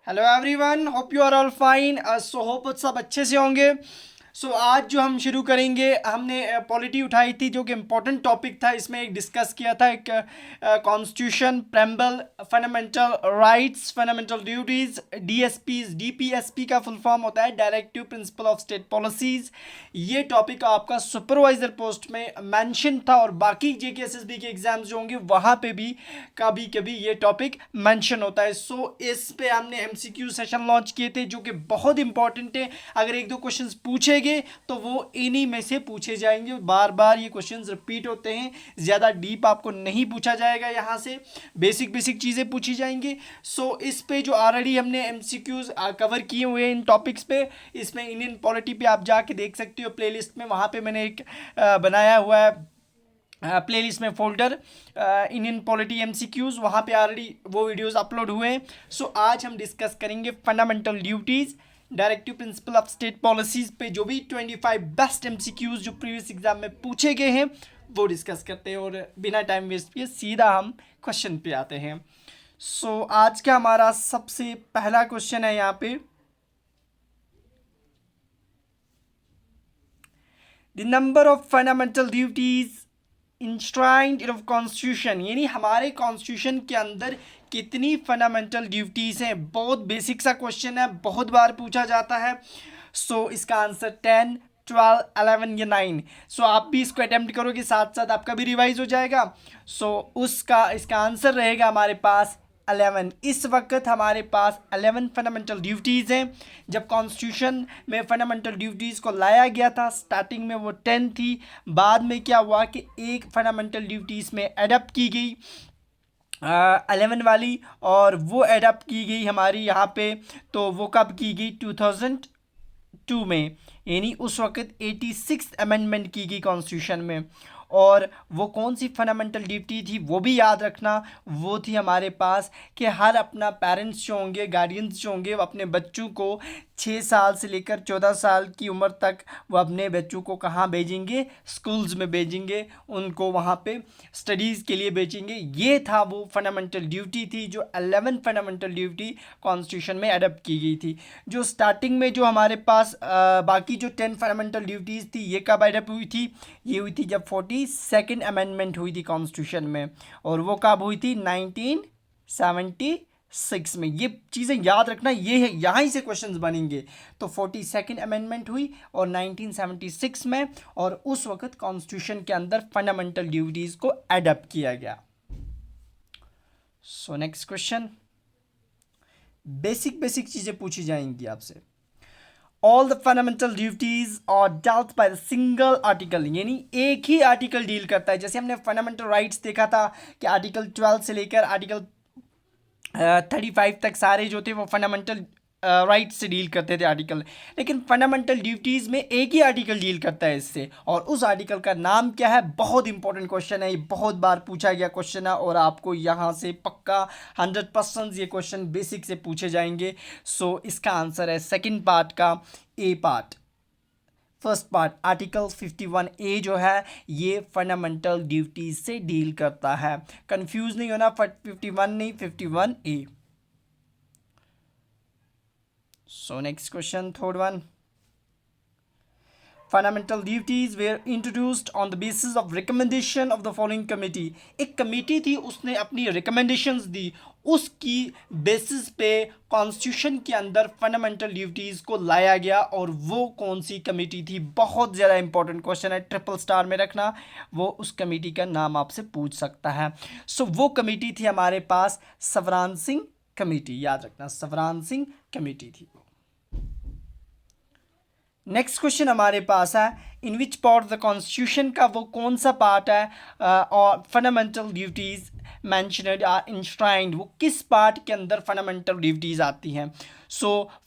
Hello everyone, hope you are all fine. So hope सब अच्छे से होंगे। आज जो हम शुरू करेंगे, हमने पॉलिटी उठाई थी जो कि इम्पोर्टेंट टॉपिक था। इसमें एक डिस्कस किया था एक constitution, preamble, fundamental rights, fundamental duties, DSPs. DPSP का फुल फॉर्म होता है directive principle of state policies. ये टॉपिक आपका सुपरवाइजर पोस्ट में मेंशन था और बाकी जेकेएसएसबी के एग्जाम्स जो होंगे वहाँ पे भी कभी कभी ये टॉपिक मेंशन होता है। इस पे हमने एमसीक्यू सेशन लॉन्च किए थे जो कि बहुत इंपॉर्टेंट है। अगर एक दो क्वेश्चंस पूछेंगे तो वो इन्हीं में से पूछे जाएंगे। बार बार ये क्वेश्चंस रिपीट होते हैं, ज़्यादा डीप आपको नहीं पूछा जाएगा, यहाँ से बेसिक बेसिक चीज़ें पूछी जाएंगी। इस पे जो ऑलरेडी हमने एमसीक्यूज कवर किए हुए हैं इन टॉपिक्स पे, इसमें इंडियन पॉलिटी पे आप जाके देख सकते हो प्लेलिस्ट में। वहाँ पे मैंने एक बनाया हुआ है प्लेलिस्ट में फोल्डर, इंडियन पॉलिटी एमसीक्यूज, वहाँ पे ऑलरेडी वो वीडियोस अपलोड हुए हैं। आज हम डिस्कस करेंगे fundamental duties, directive principle of state policies पे जो भी 25 बेस्ट एमसीक्यूज जो प्रीवियस एग्जाम में पूछे गए हैं वो डिस्कस करते हैं। और बिना टाइम वेस्ट किए सीधा हम क्वेश्चन पे आते हैं। आज का हमारा सबसे पहला क्वेश्चन है यहाँ पे, the number of fundamental duties enshrined in constitution, यानी हमारे कॉन्स्टिट्यूशन के अंदर कितनी फंडामेंटल ड्यूटीज़ हैं। बहुत बेसिक सा क्वेश्चन है, बहुत बार पूछा जाता है। इसका आंसर 10, 12, 11 या 9। आप भी इसको अटेम्प्ट करोगे, साथ साथ आपका भी रिवाइज हो जाएगा। उसका इसका आंसर रहेगा हमारे पास 11। इस वक्त हमारे पास 11 फंडामेंटल ड्यूटीज़ हैं। जब कॉन्स्टिट्यूशन में फंडामेंटल ड्यूटीज़ को लाया गया था, स्टार्टिंग में वो 10 थी। बाद में क्या हुआ कि एक फंडामेंटल ड्यूटीज़ में एडप्ट की गई 11 वाली, और वो एडप्ट की गई हमारी यहाँ पे। तो वो कब की गई? 2002 में, यानी उस वक्त 86 अमेंडमेंट की गई कॉन्स्टिट्यूशन में। और वो कौन सी फंडामेंटल ड्यूटी थी वो भी याद रखना, वो थी हमारे पास कि हर अपना पेरेंट्स जो होंगे, गार्डियंस जो होंगे, वो अपने बच्चों को 6 साल से लेकर 14 साल की उम्र तक वो अपने बच्चों को कहाँ भेजेंगे? स्कूल्स में भेजेंगे, उनको वहाँ पे स्टडीज़ के लिए भेजेंगे। ये था वो फंडामेंटल ड्यूटी थी जो 11 फंडामेंटल ड्यूटी कॉन्स्टिट्यूशन में अडप्ट की गई थी। जो स्टार्टिंग में जो हमारे पास बाकी जो 10 फंडामेंटल ड्यूटीज़ थी, ये कब अडप्ट हुई थी? ये हुई थी जब 42nd अमेंडमेंट हुई थी कॉन्स्टिट्यूशन में, और वो कब हुई थी? 1976 में। ये चीज़ें याद रखना, ये है, यहाँ ही से क्वेश्चंस बनेंगे। तो 42nd अमेंडमेंट हुई और 1976 में, और उस वक्त कॉन्स्टिट्यूशन के अंदर फंडामेंटल ड्यूटीज़ को एडप्ट किया गया। नेक्स्ट क्वेश्चन, बेसिक बेसिक चीज़ें पूछी जाएंगी आपसे। All the fundamental duties are dealt by the single article, यानी एक ही आर्टिकल डील करता है। जैसे हमने फंडामेंटल राइट्स देखा था कि आर्टिकल 12 से लेकर आर्टिकल 35 तक सारे जो थे वो फंडामेंटल राइट से डील करते थे आर्टिकल। लेकिन फंडामेंटल ड्यूटीज़ में एक ही आर्टिकल डील करता है इससे, और उस आर्टिकल का नाम क्या है? बहुत इंपॉर्टेंट क्वेश्चन है, ये बहुत बार पूछा गया क्वेश्चन है, और आपको यहाँ से पक्का 100% ये क्वेश्चन बेसिक से पूछे जाएंगे। इसका आंसर है सेकंड पार्ट का ए पार्ट। फर्स्ट पार्ट आर्टिकल 51 ए जो है ये फंडामेंटल ड्यूटीज से डील करता है। कंफ्यूज नहीं होना, 51 नहीं, 51 A. Next question, third one, fundamental duties were introduced on the basis of recommendation of the following committee. एक कमेटी थी, उसने अपनी रिकमेंडेशंस दी, उसकी बेसिस पे कॉन्स्टिट्यूशन के अंदर फंडामेंटल ड्यूटीज़ को लाया गया। और वो कौन सी कमेटी थी? बहुत ज़्यादा इंपॉर्टेंट क्वेश्चन है, ट्रिपल स्टार में रखना। वो उस कमेटी का नाम आपसे पूछ सकता है। वो कमेटी थी हमारे पास सवरान सिंह कमेटी, याद रखना, सवरान सिंह कमेटी थी। नेक्स्ट क्वेश्चन हमारे पास है, इन विच पार्ट द कॉन्स्टिट्यूशन का वो कौन सा पार्ट है और फंडामेंटल ड्यूटीज़ मैंशनड आर इंश्राइंड, वो किस पार्ट के अंदर फंडामेंटल ड्यूटीज़ आती हैं?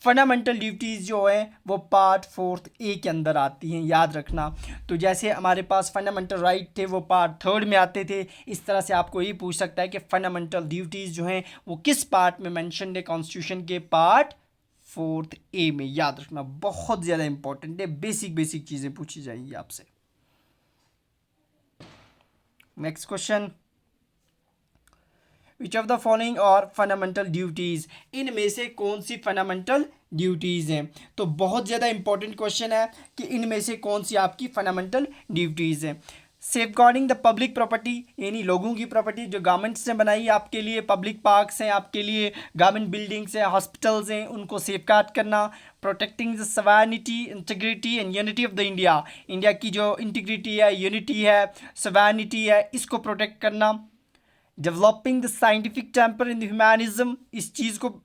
फंडामेंटल ड्यूटीज़ जो है वो पार्ट 4 ए के अंदर आती हैं, याद रखना। तो जैसे हमारे पास फंडामेंटल राइट थे वो पार्ट 3 में आते थे, इस तरह से आपको ये पूछ सकता है कि फंडामेंटल ड्यूटीज़ जो हैं वो किस पार्ट में मैंशनड है कॉन्स्टिट्यूशन के? पार्ट 4 ए में, याद रखना, बहुत ज़्यादा इंपॉर्टेंट है, बेसिक बेसिक चीज़ें पूछी जाएंगी आपसे। Next question, which of the following और फंडामेंटल ड्यूटीज़, इनमें से कौन सी फंडामेंटल ड्यूटीज़ हैं। तो बहुत ज़्यादा इंपॉर्टेंट क्वेश्चन है कि इनमें से कौन सी आपकी फंडामेंटल ड्यूटीज़ हैं। Safeguarding the public property, यानी लोगों की प्रॉपर्टी जो गवर्नमेंट्स ने बनाई है आपके लिए, पब्लिक पार्क्स हैं आपके लिए, गवर्नमेंट बिल्डिंग्स हैं, हॉस्पिटल्स हैं, उनको सेफ गार्ड करना। Protecting the sovereignty, integrity and unity of the India, India की जो इंटीग्रिटी है, यूनिटी है, सवैनिटी है, इसको प्रोटेक्ट करना। Developing the scientific temper in the humanism, इस चीज़ को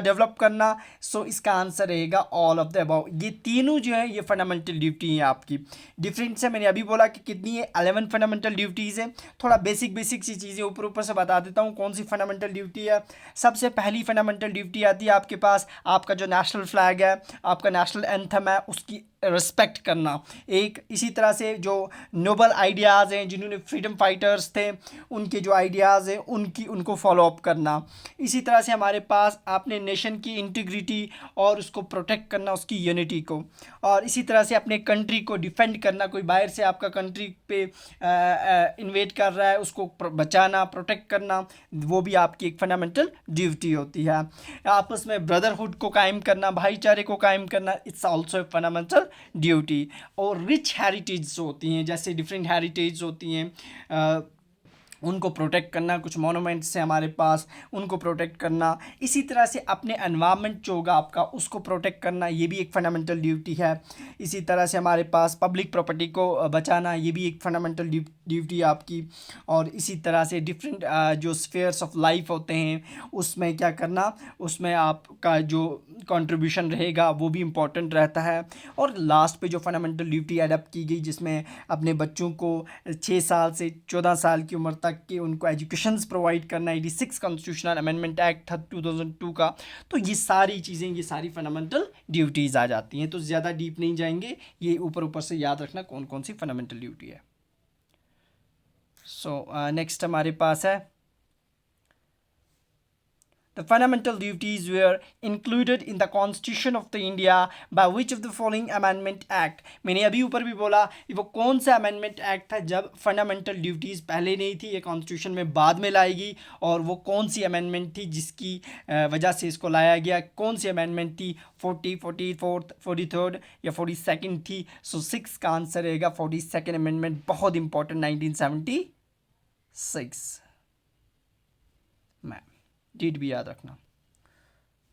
डेवलप करना। सो इसका आंसर रहेगा ऑल ऑफ द अबाउ। ये तीनों जो है ये फंडामेंटल ड्यूटी है आपकी। डिफरेंट से मैंने अभी बोला कि कितनी है, 11 फंडामेंटल ड्यूटीज़ हैं। थोड़ा बेसिक सी चीज़ें ऊपर ऊपर से बता देता हूँ कौन सी फंडामेंटल ड्यूटी है। सबसे पहली फंडामेंटल ड्यूटी आती है आपके पास, आपका जो नेशनल फ्लैग है, आपका नेशनल एंथम है, उसकी रिस्पेक्ट करना। एक इसी तरह से जो नोबल आइडियाज़ हैं, जिन्होंने फ्रीडम फाइटर्स थे, उनके जो आइडियाज़ हैं उनको फॉलो अप करना। इसी तरह से हमारे पास अपने नेशन की इंटीग्रिटी और उसको प्रोटेक्ट करना, उसकी यूनिटी को। और इसी तरह से अपने कंट्री को डिफेंड करना, कोई बाहर से आपका कंट्री पे इन्वेट कर रहा है, उसको बचाना, प्रोटेक्ट करना, वो भी आपकी एक फंडामेंटल ड्यूटी होती है। आपस में ब्रदरहुड को कायम करना, भाईचारे को कायम करना, it's also a fundamental duty. और रिच हेरिटेज होती हैं, जैसे डिफरेंट हेरिटेज होती हैं, उनको प्रोटेक्ट करना, कुछ मोनूमेंट्स हैं हमारे पास, उनको प्रोटेक्ट करना। इसी तरह से अपने एनवायरनमेंट जो होगा आपका, उसको प्रोटेक्ट करना, ये भी एक फंडामेंटल ड्यूटी है। इसी तरह से हमारे पास पब्लिक प्रॉपर्टी को बचाना, ये भी एक फंडामेंटल ड्यूटी है आपकी। और इसी तरह से डिफरेंट जो स्फेयर्स ऑफ लाइफ होते हैं, उसमें क्या करना, उसमें आपका जो कंट्रीब्यूशन रहेगा वो भी इम्पोर्टेंट रहता है। और लास्ट पे जो फंडामेंटल ड्यूटी अडॉप्ट की गई, जिसमें अपने बच्चों को 6 साल से 14 साल की उम्र तक कि उनको एजुकेशंस प्रोवाइड करना, 86 कॉन्स्टिट्यूशनल अमेंडमेंट एक्ट था 2002 का। तो ये सारी चीज़ें, ये सारी फंडामेंटल ड्यूटीज़ आ जाती हैं। तो ज़्यादा डीप नहीं जाएंगे, ये ऊपर ऊपर से याद रखना कौन कौन सी फंडामेंटल ड्यूटी है। सो नेक्स्ट हमारे पास है the fundamental duties were included in the Constitution of the India by which of the following amendment act। मैंने अभी ऊपर भी बोला कि वो कौन सा अमेंडमेंट एक्ट था जब फंडामेंटल ड्यूटीज़ पहले नहीं थी, ये कॉन्स्टिट्यूशन में बाद में लाई गई। और वो कौन सी अमेंडमेंट थी जिसकी वजह से इसको लाया गया, कौन सी अमेंडमेंट थी, 40, 44, 43 या 42 थी। सो 6 का आंसर रहेगा 42 अमेंडमेंट, बहुत इंपॉर्टेंट, 1976 में। डेट भी याद रखना।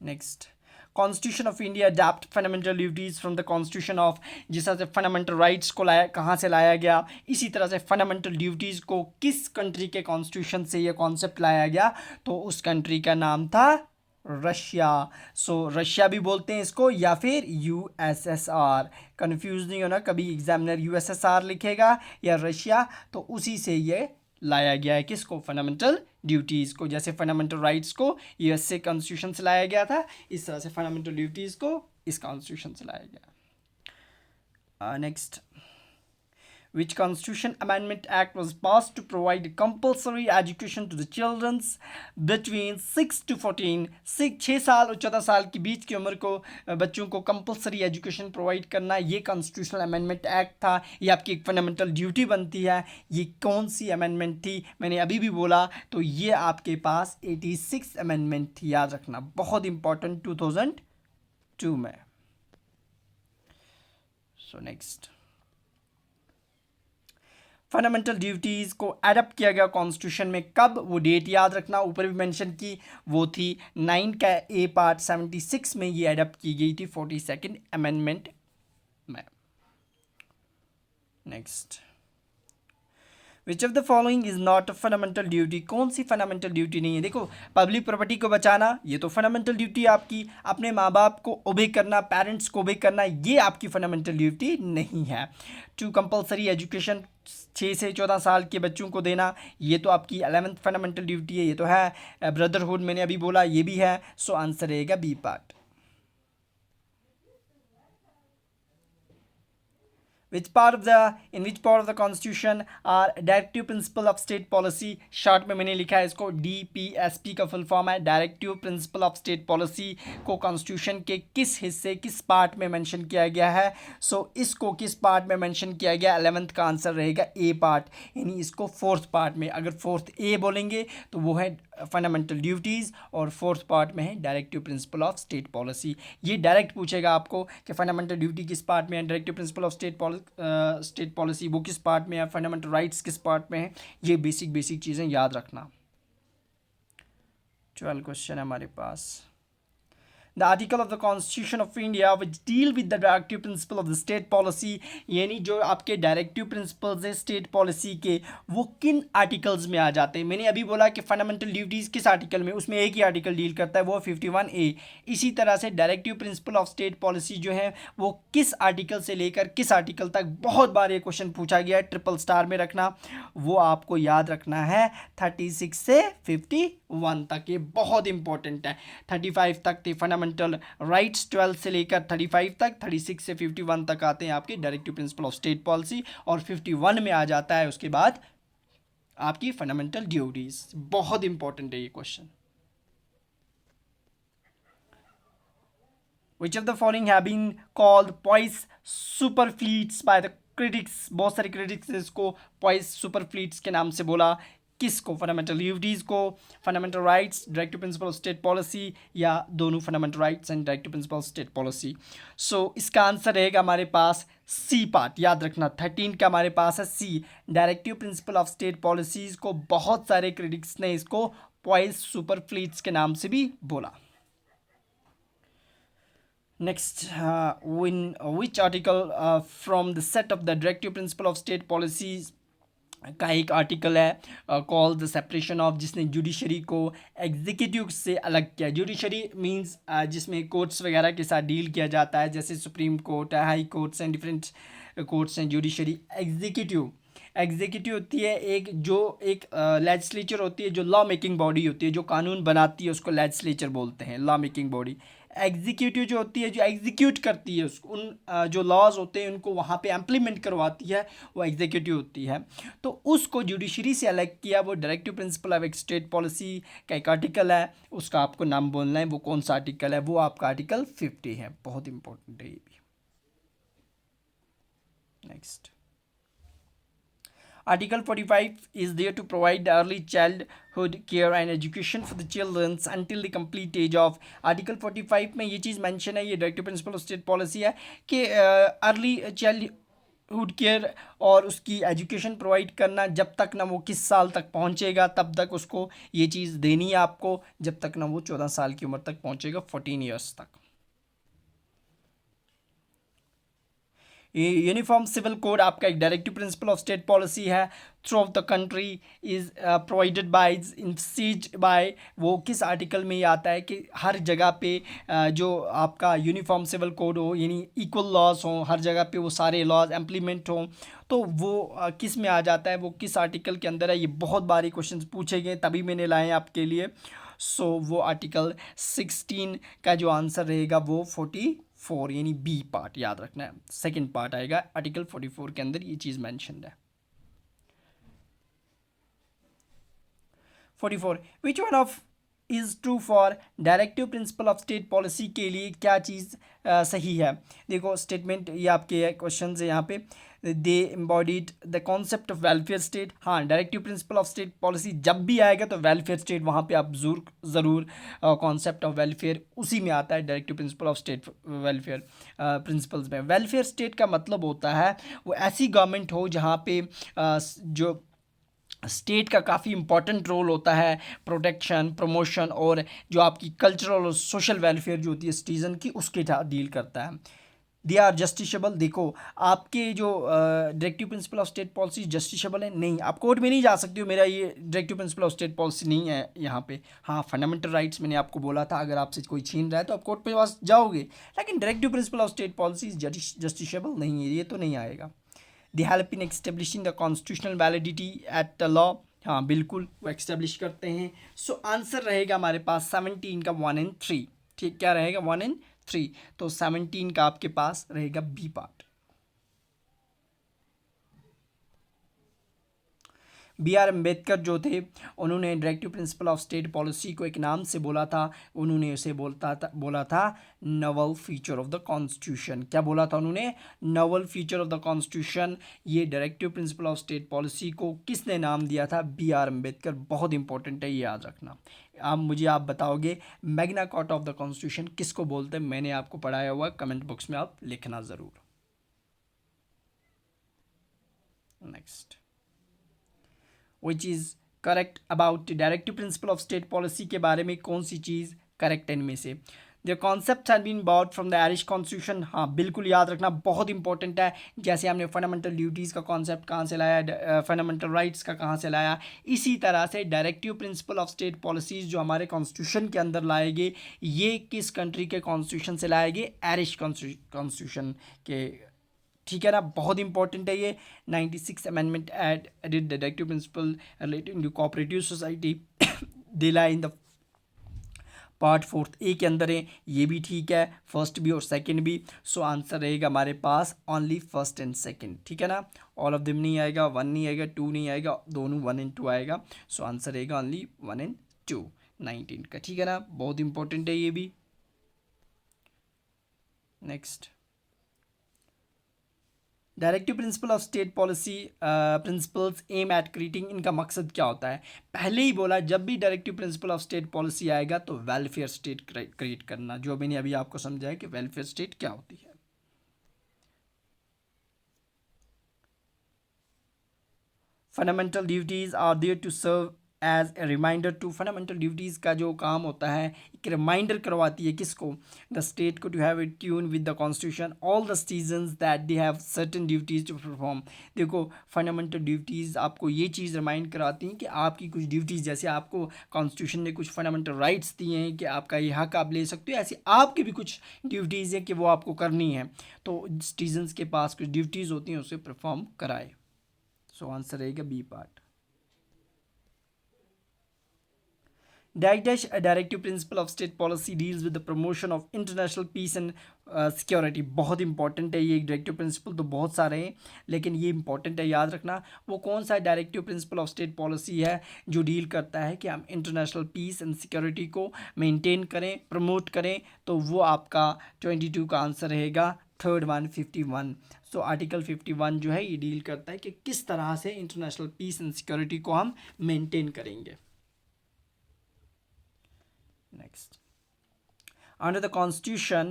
Next, constitution of India adopt fundamental duties from the constitution of, जिस तरह से फंडामेंटल राइट्स को लाया, कहाँ से लाया गया, इसी तरह से फंडामेंटल ड्यूटीज़ को किस कंट्री के कॉन्स्टिट्यूशन से ये कॉन्सेप्ट लाया गया, तो उस कंट्री का नाम था रशिया। सो रशिया भी बोलते हैं इसको, या फिर यूएसएसआर। कन्फ्यूज नहीं होना, कभी एग्जामिनर यूएसएसआर लिखेगा या रशिया, तो उसी से ये लाया गया है किसको, फंडामेंटल ड्यूटीज़ को। जैसे फंडामेंटल राइट्स को यूएसए कॉन्स्टिट्यूशन से लाया गया था, इस तरह से फंडामेंटल ड्यूटीज़ को इस कॉन्स्टिट्यूशन से लाया गया। Next, which constitution amendment act was passed to provide compulsory education to the children between 6 to 14, 6 साल और 14 साल के बीच की उम्र को बच्चों को कंपलसरी एजुकेशन प्रोवाइड करना, ये कॉन्स्टिट्यूशनल अमेंडमेंट एक्ट था। ये आपकी एक फंडामेंटल ड्यूटी बनती है। ये कौन सी अमेंडमेंट थी, मैंने अभी भी बोला, तो ये आपके पास 86 अमेंडमेंट थी, याद रखना, बहुत इंपॉर्टेंट, 2002 में। सो नेक्स्ट, फंडामेंटल ड्यूटीज़ को एडप्ट किया गया कॉन्स्टिट्यूशन में कब, वो डेट याद रखना, ऊपर भी मेंशन की, वो थी 9 का ए पार्ट 76 में ये एडप्ट की गई थी 42nd अमेंडमेंट में। Next, which of the following is not a fundamental duty, कौन सी फंडामेंटल ड्यूटी नहीं है। देखो, पब्लिक प्रॉपर्टी को बचाना, ये तो फंडामेंटल ड्यूटी है आपकी। अपने माँ बाप को ओबे करना, पेरेंट्स को ओबे करना, ये आपकी फंडामेंटल ड्यूटी नहीं है। टू कंपलसरी एजुकेशन, 6 से 14 साल के बच्चों को देना, ये तो आपकी 11th फंडामेंटल ड्यूटी है, ये तो है। ब्रदरहुड मैंने अभी बोला, ये भी है। सो आंसर रहेगा B part. in which part of the constitution are directive principle of state policy, short में मैंने लिखा है इसको DPSP का फुल फॉर्म है, directive principle of state policy को कॉन्स्टिट्यूशन के किस हिस्से, किस पार्ट में मेंशन किया गया है। सो इसको किस पार्ट में मेंशन किया गया, 11th का आंसर रहेगा ए पार्ट, यानी इसको 4th पार्ट में, अगर 4th ए बोलेंगे तो वो है फंडामेंटल ड्यूटीज़, और फोर्थ पार्ट में है directive principle of state policy. ये डायरेक्ट पूछेगा आपको कि फंडामेंटल ड्यूटी किस पार्ट में है, directive principle of state policy वो किस पार्ट में है, फंडामेंटल राइट्स किस पार्ट में है। ये बेसिक चीज़ें याद रखना। 12 क्वेश्चन है हमारे पास। The article of the Constitution of India which deal with the directive principle of the state policy, यानी जो आपके डायरेक्टिव प्रिंसिपल्स हैं स्टेट पॉलिसी के, वो किन आर्टिकल्स में आ जाते हैं। मैंने अभी बोला कि फंडामेंटल ड्यूटीज़ किस आर्टिकल में, उसमें एक ही आर्टिकल डील करता है, वो 51A। इसी तरह से directive principle of state policy जो है वो किस आर्टिकल से लेकर किस आर्टिकल तक, बहुत बार ये क्वेश्चन पूछा गया है, ट्रिपल स्टार में रखना, वो आपको याद रखना है 36 से 51 तक। ये बहुत इंपॉर्टेंट है। 35 तक थे फंडामेंटल राइट्स, 12 से लेकर 35 तक, 36 से 51 तक आते हैं आपके directive principle of state policy, और 51 में आ जाता है उसके बाद आपकी फंडामेंटल ड्यूटीज। बहुत इंपॉर्टेंट है ये question. Which of the following have been called Poise super fleets by the critics? बहुत सारे critics ने इसको Poise super fleets के नाम से बोला। किसको? फंडामेंटल ड्यूटीज़ को, fundamental rights, directive principle of state policy, या दोनों fundamental rights and directive principle of state policy. So इसका आंसर रहेगा हमारे पास सी पार्ट, याद रखना 13 का हमारे पास है C. Directive principle of state policies को बहुत सारे क्रिटिक्स ने इसको पॉइज सुपर फ्लीट्स के नाम से भी बोला। Next, in which article from the set of the directive principle of state policies का एक आर्टिकल है कॉल द सेपरेशन ऑफ, जिसने जुडिशरी को एग्जीक्यूटिव से अलग किया। जुडिशरी मींस जिसमें कोर्ट्स वगैरह के साथ डील किया जाता है, जैसे सुप्रीम कोर्ट है, high courts and different courts हैं। जुडिशरी एग्जीक्यूटिव होती है एक लेजिस्लेचर होती है, जो लॉ मेकिंग बॉडी होती है, जो कानून बनाती है, उसको लेजिस्लेचर बोलते हैं, लॉ मेकिंग बॉडी। एग्जीक्यूटिव जो होती है, जो एग्जीक्यूट करती है उसको, उन जो लॉज होते हैं उनको वहाँ पे इम्प्लीमेंट करवाती है, वो एग्जीक्यूटिव होती है। तो उसको जुडिशरी से अलग किया, वो directive principle of state policy का एक आर्टिकल है, उसका आपको नाम बोलना है, वो कौन सा आर्टिकल है, वो आपका आर्टिकल 50 है। बहुत इंपॉर्टेंट है ये भी। Next, Article 45 is there to provide the early childhood care and education for the children until the complete age of। Article 45 में ये चीज़ मेंशन है, ये directive principle of state policy है कि अर्ली चाइल्डहुड केयर और उसकी एजुकेशन प्रोवाइड करना, जब तक ना वो किस साल तक पहुंचेगा तब तक उसको ये चीज़ देनी है आपको, जब तक ना वो 14 साल की उम्र तक पहुंचेगा, 14 ईयर्स तक। यूनिफॉर्म सिविल कोड आपका एक directive principle of state policy है, through of the country is provided by इंसीज बाय। वो किस आर्टिकल में ये आता है कि हर जगह पे जो आपका यूनिफॉर्म सिविल कोड हो, यानी इक्वल लॉज हो, हर जगह पे वो सारे लॉज इम्प्लीमेंट हों, तो वो किस में आ जाता है, वो किस आर्टिकल के अंदर है। ये बहुत बारी क्वेश्चन पूछे गए, तभी मैंने लाए हैं आपके लिए। सो वो आर्टिकल 16 का जो आंसर रहेगा वो 44 यानी बी पार्ट, याद रखना है, सेकंड पार्ट आएगा आर्टिकल 44 के अंदर, ये चीज़ मेंशन्ड है। 44 which one of is true for directive principle of state policy के लिए क्या चीज़ सही है। देखो स्टेटमेंट ये आपके क्वेश्चन है यहाँ पे, they embodied the concept of welfare state. हाँ, directive principle of state policy जब भी आएगा तो वेलफेयर स्टेट वहाँ पे आप ज़रूर कॉन्सेप्ट ऑफ वेलफेयर उसी में आता है, directive principle of state welfare principles में। वेलफेयर स्टेट का मतलब होता है वो ऐसी गवर्नमेंट हो जहाँ पे जो स्टेट का काफ़ी इंपॉर्टेंट रोल होता है प्रोटेक्शन, प्रमोशन और जो आपकी कल्चरल और सोशल वेलफेयर जो होती है सिटीज़न की, उसके साथ डील करता है। They are justiciable. देखो आपके जो directive principle of state policy justiciable है नहीं, आप कोर्ट में नहीं जा सकते हो, मेरा ये directive principle of state policy नहीं है यहाँ पे। हाँ, फंडामेंटल राइट्स मैंने आपको बोला था, अगर आपसे कोई छीन रहा है तो आप कोर्ट पे पास जाओगे, लेकिन directive principle of state policy justiciable नहीं है, ये तो नहीं आएगा। They help in establishing the constitutional validity at the law. हाँ बिल्कुल, वो एक्स्टेब्लिश करते हैं। सो आंसर रहेगा हमारे पास 17 का 1 and 3। ठीक, क्या रहेगा 1 and 3, तो 17 का आपके पास रहेगा B part. B R Ambedkar जो थे उन्होंने directive principle of state policy को एक नाम से बोला था, उन्होंने उसे बोला था novel feature of the constitution. क्या बोला था उन्होंने? Novel feature of the constitution. ये directive principle of state policy को किसने नाम दिया था? B R Ambedkar. बहुत इंपॉर्टेंट है, ये याद रखना। आप बताओगे Magna Carta of the constitution किसको बोलते हैं? मैंने आपको पढ़ाया हुआ, कमेंट बॉक्स में आप लिखना ज़रूर। Next, which is correct about directive principle of state policy के बारे में कौन सी चीज़ करेक्ट है इनमें से? The concept has been borrowed from the Irish constitution. हाँ, बिल्कुल याद रखना, बहुत इंपॉर्टेंट है। जैसे हमने फंडामेंटल ड्यूटीज़ का कॉन्सेप्ट कहाँ से लाया, फंडामेंटल राइट्स का कहाँ से लाया, इसी तरह से directive principle of state policies जो हमारे कॉन्स्टिट्यूशन के अंदर लाए गए, ये किस कंट्री के कॉन्स्टिट्यूशन से लाए गए? आयरिश कॉन्स्टिट्यूशन के। ठीक है ना, बहुत इंपॉर्टेंट है ये। 96 amendment added directive principle relating to cooperative society they law in the part 4 A के अंदर है। ये भी ठीक है, फर्स्ट भी और सेकंड भी। सो आंसर रहेगा हमारे पास ओनली फर्स्ट एंड सेकंड। ठीक है ना, ऑल ऑफ देम नहीं आएगा, 1 नहीं आएगा, 2 नहीं आएगा, दोनों 1 एंड 2 आएगा। सो आंसर रहेगा ओनली 1 एंड 2 19 का। ठीक है ना, बहुत इंपॉर्टेंट है ये भी। Next, directive principle of state policy principles aim at creating, इनका मकसद क्या होता है? पहले ही बोला, जब भी directive principle of state policy आएगा तो वेलफेयर स्टेट क्रिएट करना, जो मैंने अभी आपको समझाया कि वेलफेयर स्टेट क्या होती है। Fundamental duties are there to serve as a reminder to. Fundamental duties का जो काम होता है, एक रिमाइंडर करवाती है किसको? द स्टेट को to have it tune with the constitution all the citizens that they have certain duties to perform. देखो, फंडामेंटल ड्यूटीज़ आपको ये चीज़ रिमाइंड कराती हैं कि आपकी कुछ ड्यूटीज़, जैसे आपको कॉन्स्टिट्यूशन ने कुछ फंडामेंटल राइट्स दिए हैं कि आपका ये हक आप ले सकते हो, ऐसे आपकी भी कुछ ड्यूटीज़ हैं कि वो आपको करनी है। तो सिटीजन्स के पास कुछ ड्यूटीज़ होती हैं, उसे परफॉर्म कराए। सो आंसर रहेगा B part. Directive principle of state policy deals with the promotion of international peace and security. बहुत इंपॉर्टेंट है ये डायरेक्टिव प्रिंसिपल, तो बहुत सारे हैं लेकिन ये इंपॉर्टेंट है, याद रखना। वो कौन सा directive principle of state policy है जो डील करता है कि हम इंटरनेशनल पीस एंड सिक्योरिटी को मेंटेन करें, प्रमोट करें? तो वो आपका 22 का आंसर रहेगा, थर्ड वन 51। सो आर्टिकल 51 जो है ये डील करता है कि किस तरह से इंटरनेशनल पीस एंड सिक्योरिटी को हम मेंटेन करेंगे। Next, under the constitution,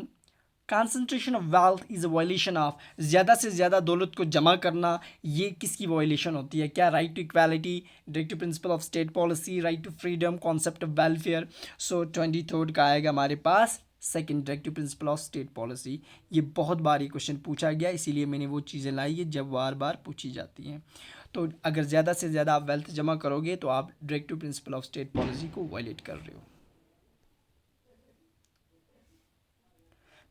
concentration of wealth is a violation of. ज़्यादा से ज़्यादा दौलत को जमा करना, ये किसकी वायलेशन होती है? क्या? Right to equality, directive principle of state policy, right to freedom, concept of welfare. So 23 का आएगा हमारे पास second, directive principle of state policy. ये बहुत बार ये क्वेश्चन पूछा गया, इसीलिए मैंने वो चीज़ें लाई है जब बार बार पूछी जाती हैं। तो अगर ज़्यादा से ज़्यादा आप वेल्थ जमा करोगे तो आप directive principle of state policy को वायलेट कर रहे हो।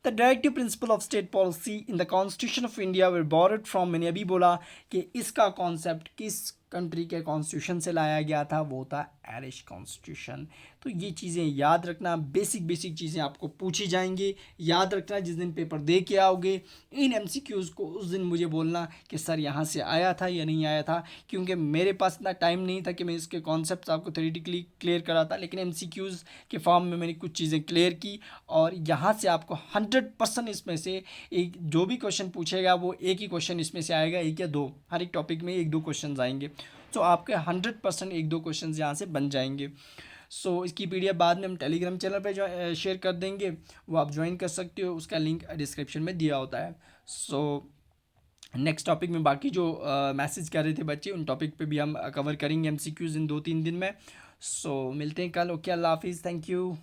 The directive principle of state policy in the constitution of India were borrowed from. मैंने अभी बोला कि इसका कॉन्सेप्ट किस कंट्री के कॉन्स्टिट्यूशन से लाया गया था? वो था आयरिश कॉन्स्टिट्यूशन। तो ये चीज़ें याद रखना, बेसिक चीज़ें आपको पूछी जाएंगी, याद रखना। जिस दिन पेपर दे के आओगे इन एमसीक्यूज़ को, उस दिन मुझे बोलना कि सर यहाँ से आया था या नहीं आया था, क्योंकि मेरे पास इतना टाइम नहीं था कि मैं इसके कॉन्सेप्ट आपको थ्योरेटिकली क्लियर कराता, लेकिन एमसीक्यूज़ के फॉर्म में मैंने कुछ चीज़ें क्लियर की और यहाँ से आपको 100% इसमें से एक जो भी क्वेश्चन पूछेगा वो एक ही क्वेश्चन इसमें से आएगा, एक या दो, हर एक टॉपिक में 1-2 क्वेश्चन आएंगे। तो आपके 100% 1-2 क्वेश्चन यहाँ से बन जाएंगे। सो इसकी पीडीएफ बाद में हम टेलीग्राम चैनल पे जो शेयर कर देंगे, वो आप ज्वाइन कर सकते हो, उसका लिंक डिस्क्रिप्शन में दिया होता है। सो नेक्स्ट टॉपिक में बाकी जो मैसेज कर रहे थे बच्चे, उन टॉपिक पे भी हम कवर करेंगे एमसीक्यूज़ इन 2-3 दिन में। सो मिलते हैं कल। ओके, अल्लाह हाफिज़, थैंक यू।